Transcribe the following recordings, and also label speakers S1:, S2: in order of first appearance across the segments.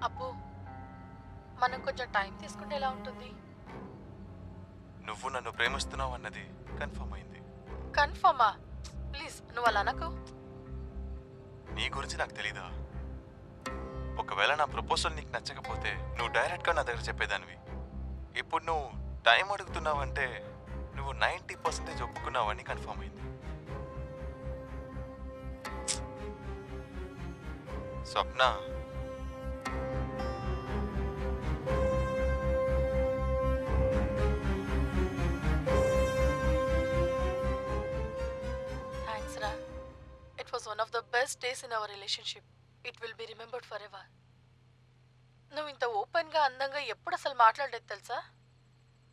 S1: అప్పు, మనం కొంచెం టైం తీసుకుంటే ఎలా ఉంటుంది?
S2: నువ్వు నన్ను ప్రేమిస్తున్నావు అన్నది కన్ఫర్మ్ అయింది.
S1: కన్ఫర్మా? ప్లీజ్ నువ్వు అలా అనకు.
S2: నీ గురించి నాకు తెలీదా? ఒకవేళ నా ప్రపోజల్ నీకు నచ్చకపోతే నువ్వు డైరెక్ట్గా నా దగ్గర చెప్పేదానివి. ఇప్పుడు నువ్వు టైం అడుగుతున్నావంటే నువ్వు 90% ఒప్పుకున్నావని కన్ఫర్మ్ అయింది. స్వప్న,
S1: థ్యాంక్స్ రా. It was one of the best days in our relationship. It will be remembered for ever. నువ్వు ఇంత ఓపెన్గా అందంగా ఎప్పుడు అసలు మాట్లాడలేదు తెలుసా?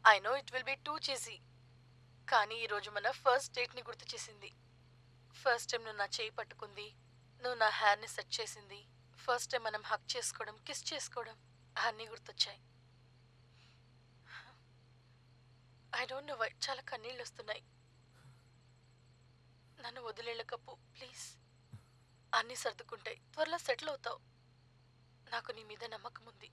S1: I know it will be two cheesy, కానీ ఈరోజు మన ఫస్ట్ డేట్ని గుర్తు చేసింది. ఫస్ట్ టైం నువ్వు నా చేయి పట్టుకుంది, నువ్వు నా హెయిర్ని సెట్ చేసింది, ఫస్ట్ టైం మనం హక్ చేసుకోవడం, కిస్ చేసుకోవడం, అన్నీ గుర్తొచ్చాయి. ఐ డోంట్ నో వై చాలా కన్నీళ్ళు వస్తున్నాయి. నన్ను వదిలేళ్ళకప్పు ప్లీజ్. అన్నీ సర్దుకుంటాయి, త్వరలో సెటిల్ అవుతావు. నాకు నీ మీద నమ్మకం ఉంది.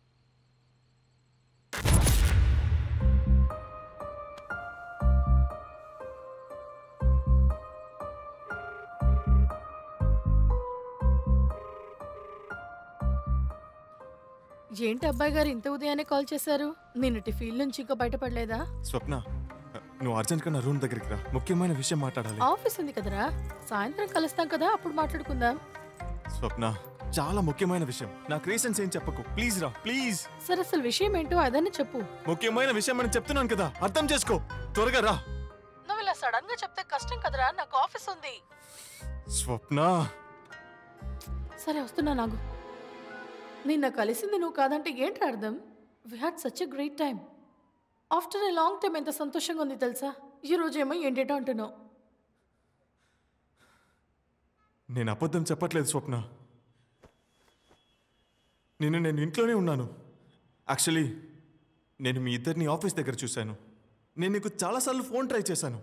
S1: ఏంటి అబ్బాయి గారు ఇంత ఉదయాన్నే కాల్ చేశారు? నిన్నటి ఫీల్డ్ నుంచి ఇంకా బయటపడలేదా?
S2: స్వప్న, నువ్వు అర్జెంట్గా నా రూమ్ దగ్గరికి రా, ముఖ్యమైన విషయం మాట్లాడాలి.
S1: ఆఫీస్ ఉంది కదరా, సాయంత్రం కలుస్తాం కదా, అప్పుడు మాట్లాడుకుందాం.
S2: స్వప్న, చాలా ముఖ్యమైన విషయం. నాకు రీజన్స్ ఏం చెప్పకు, ప్లీజ్ రా, ప్లీజ్.
S1: సరే అసలు విషయం ఏంటో అదన్నీ చెప్పు.
S2: ముఖ్యమైన విషయం అని చెప్తున్నాను కదా, అర్థం చేసుకో, త్వరగా రా.
S1: నువ్వు ఇలా సడన్ గా చెప్తే కష్టం కదరా, నాకు ఆఫీస్ ఉంది.
S2: స్వప్న,
S1: సరే వస్తున్నా. నాకు నిన్న కలిసింది నువ్వు కాదంటే ఏంట్రా అర్థం? We had such a great time. After a long time ఎంత సంతోషంగా ఉంది తెలుసా? ఈ రోజేమో ఏంటేటో అంటున్నావు.
S2: నేను అబద్ధం చెప్పట్లేదు స్వప్న. నేను ఇంట్లోనే ఉన్నాను. యాక్చువల్లీ నేను మీ ఇద్దరిని ఆఫీస్ దగ్గర చూశాను. నేను నీకు చాలాసార్లు ఫోన్ ట్రై చేశాను.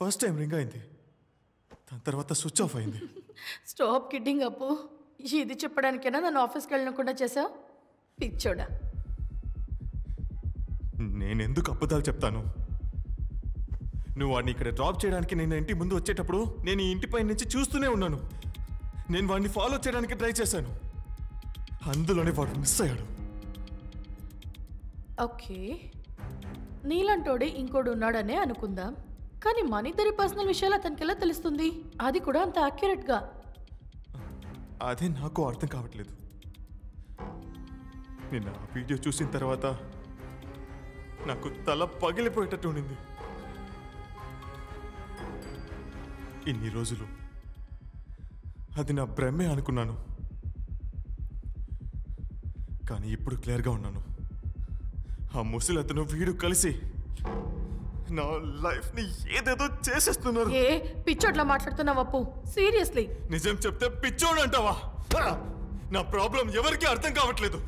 S2: ఫస్ట్ టైం రింగ్ అయింది, దాని తర్వాత స్విచ్ ఆఫ్ అయింది.
S1: స్టాప్ కిడ్డింగ్ అప్పు. ఇది చెప్పడానికైనా నన్ను ఆఫీస్కి వెళ్ళకుండా చేసావు? పిచ్చోడా.
S2: నేనెందుకు అబద్ధాలు చెప్తాను? నువ్వు వాడిని ఇక్కడ డ్రాప్ చేయడానికి నేను ఇంటి ముందు వచ్చేటప్పుడు నేను ఈ ఇంటిపై నుంచి చూస్తూనే ఉన్నాను. నేను వాడిని ఫాలో చేయడానికి ట్రై చేశాను, అందులోనే వాడు మిస్ అయ్యాడు.
S1: ఓకే, నీలంటోడే ఇంకోడు ఉన్నాడనే అనుకుందాం. కానీ మన ఇద్దరి పర్సనల్ విషయాలు అతనికి ఎలా తెలుస్తుంది? అది కూడా అంత యాక్యురేట్గా.
S2: అదే నాకు అర్థం కావట్లేదు. నిన్న ఆ వీడియో చూసిన తర్వాత నాకు తల పగిలిపోయేటట్టు ఉండింది. ఇన్ని రోజులు అది నా భ్రమే అనుకున్నాను, కానీ ఇప్పుడు క్లియర్గా ఉన్నాను. ఆ ముసలతను వీడు కలిసి నా లైఫ్ని ఏదేదో చేసేస్తున్నారు.
S1: ఏ పిచ్చోట్లా మాట్లాడుతున్నావు అప్పు? సీరియస్లీ?
S2: నిజం చెప్తే పిచ్చోడు అంటావా? నా ప్రాబ్లం ఎవరికి అర్థం కావట్లేదు.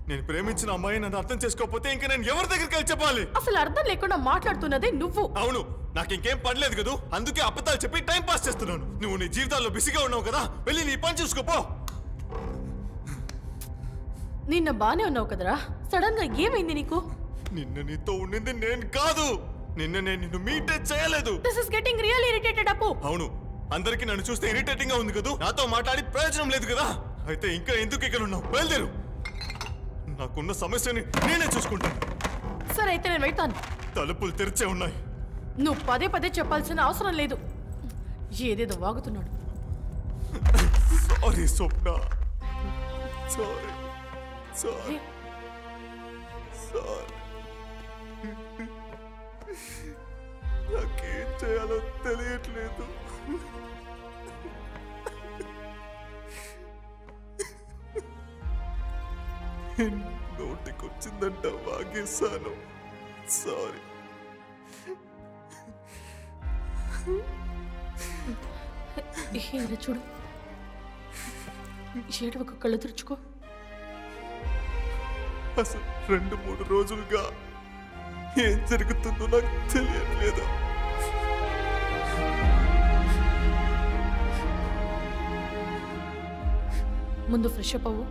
S2: నేను ప్రేమించిన అమ్మాయి నన్ను అర్థం చేసుకోకపోతే ఇంకా నేను ఎవరి దగ్గరికి వెళ్ళి చెప్పాలి?
S1: అసలు అర్థం లేకుండా మాట్లాడుతున్నదే నువ్వు.
S2: అవును, నాకు ఇంకేం పనిలేదు కదా, అందుకే అబద్ధాలు చెప్పి టైం పాస్ చేస్తున్నాను. నువ్వు నీ జీవితాల్లో బిజీగా ఉన్నావు కదా, వెళ్ళి నీ పని చూసుకోపో.
S1: నిన్న బానే ఉన్నావు కదరా, సడన్ గా ఏమైంది నీకు?
S2: నిన్న నీతో ఉండింది నేను కాదు, నిన్న నేను నిన్ను మీటే చేయలేదు.
S1: This is getting really irritated అప్పు.
S2: అవును, అందరికి నన్ను చూస్తే ఇరిటేటింగ్ గా ఉంది కదా, నాతో మాట్లాడి ప్రయోజనం లేదు కదా. అయితే ఇంకా ఎందుకు ఇక్కడ ఉన్నావు? బయలుదేరు, నాకున్న సమస్యని నేనే చూసుకుంటాను.
S1: సరే అయితే నేను వెళ్తాను.
S2: తలుపులు తెరిచే ఉన్నాయి.
S1: నువ్వు పదే పదే చెప్పాల్సిన అవసరం లేదు. ఏదేదో వాగుతున్నాడు.
S2: సారీ స్వప్న, సారీ సారీ సారీ. నాకేం చేయాలో తెలియట్లేదు. నోటికొచ్చిందంట వాగేశాను. సారీ.
S1: చూడు, ఏడవకు, కళ్ళు తుడుచుకో.
S2: అసలు 2-3 రోజులుగా ఏం జరుగుతుందో నాకు తెలియట్లేదు.
S1: ముందు ఫ్రెష్ అప్ అవ్వు.